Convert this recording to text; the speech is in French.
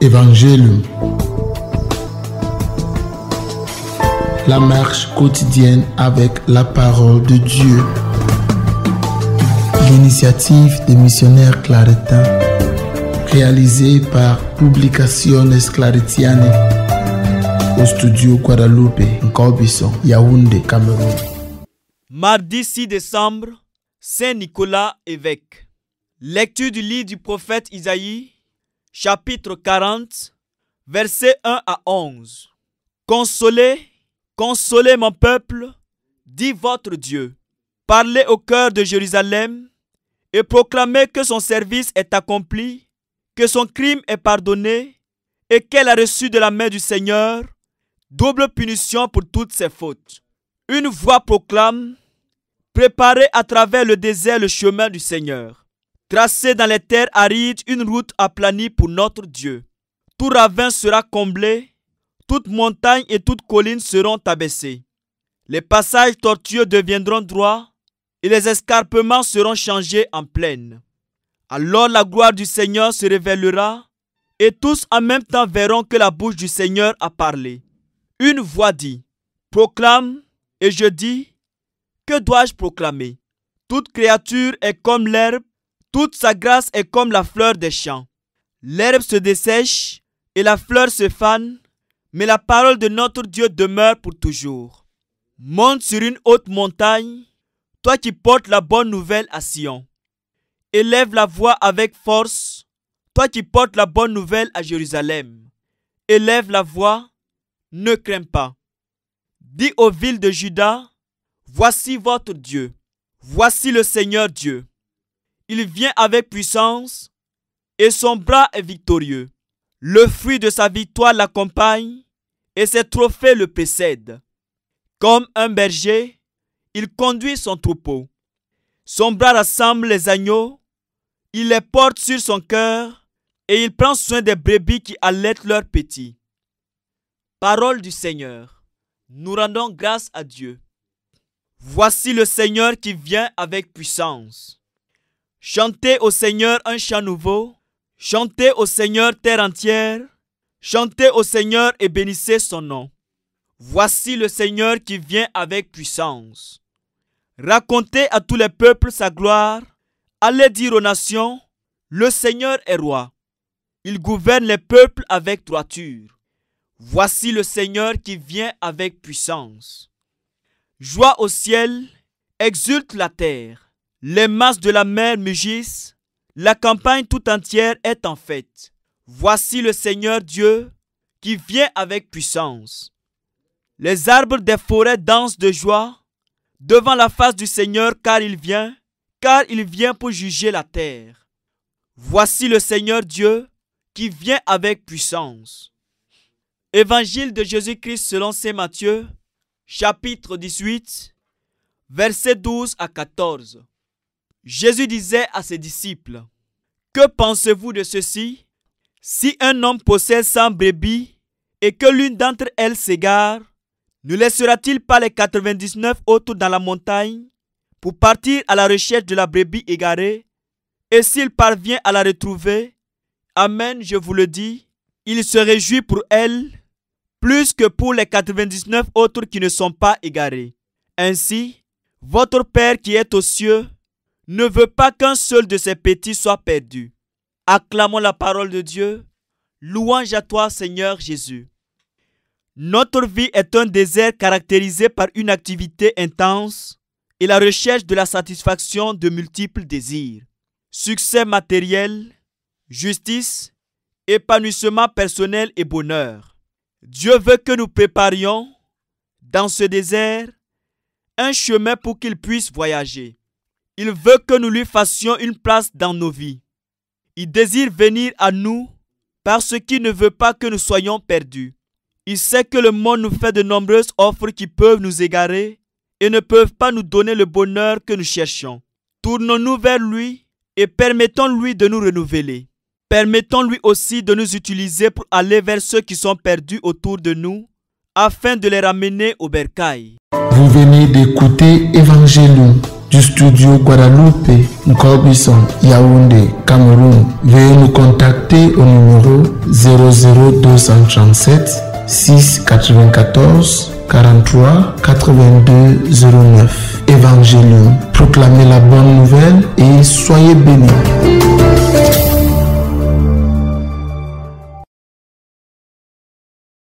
Évangile. La marche quotidienne avec la parole de Dieu. L'initiative des missionnaires claretains, réalisée par Publicaciones Claretiane, au studio Guadalupe, Nkobison, Yaoundé, Cameroun. Mardi 6 décembre, Saint Nicolas évêque. Lecture du livre du prophète Isaïe, chapitre 40, versets 1 à 11. Consolez, consolez mon peuple, dit votre Dieu. Parlez au cœur de Jérusalem et proclamez que son service est accompli, que son crime est pardonné et qu'elle a reçu de la main du Seigneur double punition pour toutes ses fautes. Une voix proclame: préparez à travers le désert le chemin du Seigneur. Tracez dans les terres arides une route aplanie pour notre Dieu. Tout ravin sera comblé, toute montagne et toute colline seront abaissées. Les passages tortueux deviendront droits et les escarpements seront changés en plaine. Alors la gloire du Seigneur se révélera et tous en même temps verront que la bouche du Seigneur a parlé. Une voix dit: proclame, et je dis: que dois-je proclamer? Toute créature est comme l'herbe, toute sa grâce est comme la fleur des champs. L'herbe se dessèche et la fleur se fane, mais la parole de notre Dieu demeure pour toujours. Monte sur une haute montagne, toi qui portes la bonne nouvelle à Sion. Élève la voix avec force, toi qui portes la bonne nouvelle à Jérusalem. Élève la voix, ne crains pas. Dis aux villes de Juda: voici votre Dieu, voici le Seigneur Dieu. Il vient avec puissance et son bras est victorieux. Le fruit de sa victoire l'accompagne et ses trophées le précèdent. Comme un berger, il conduit son troupeau. Son bras rassemble les agneaux, il les porte sur son cœur et il prend soin des brebis qui allaitent leurs petits. Parole du Seigneur. Nous rendons grâce à Dieu. Voici le Seigneur qui vient avec puissance. Chantez au Seigneur un chant nouveau. Chantez au Seigneur terre entière. Chantez au Seigneur et bénissez son nom. Voici le Seigneur qui vient avec puissance. Racontez à tous les peuples sa gloire. Allez dire aux nations: le Seigneur est roi. Il gouverne les peuples avec droiture. Voici le Seigneur qui vient avec puissance. Joie au ciel, exulte la terre. Les masses de la mer mugissent, la campagne tout entière est en fête. Voici le Seigneur Dieu qui vient avec puissance. Les arbres des forêts dansent de joie devant la face du Seigneur car il vient pour juger la terre. Voici le Seigneur Dieu qui vient avec puissance. Évangile de Jésus-Christ selon saint Matthieu, chapitre 18, versets 12 à 14. Jésus disait à ses disciples: que pensez-vous de ceci? Si un homme possède 100 brebis et que l'une d'entre elles s'égare, ne laissera-t-il pas les 99 autres dans la montagne pour partir à la recherche de la brebis égarée? Et s'il parvient à la retrouver, amen, je vous le dis, il se réjouit pour elle plus que pour les 99 autres qui ne sont pas égarés. Ainsi, votre Père qui est aux cieux ne veut pas qu'un seul de ses petits soit perdu. Acclamons la parole de Dieu. Louange à toi, Seigneur Jésus. Notre vie est un désert caractérisé par une activité intense et la recherche de la satisfaction de multiples désirs. Succès matériel, justice, épanouissement personnel et bonheur. Dieu veut que nous préparions, dans ce désert, un chemin pour qu'il puisse voyager. Il veut que nous lui fassions une place dans nos vies. Il désire venir à nous parce qu'il ne veut pas que nous soyons perdus. Il sait que le monde nous fait de nombreuses offres qui peuvent nous égarer et ne peuvent pas nous donner le bonheur que nous cherchons. Tournons-nous vers lui et permettons-lui de nous renouveler. Permettons-lui aussi de nous utiliser pour aller vers ceux qui sont perdus autour de nous afin de les ramener au bercail. Vous venez d'écouter Évangile. du studio Guadeloupe, Nkobison, Yaoundé, Cameroun. Veuillez nous contacter au numéro 00237 694 43 82 09. Évangélium. Proclamez la bonne nouvelle et soyez bénis.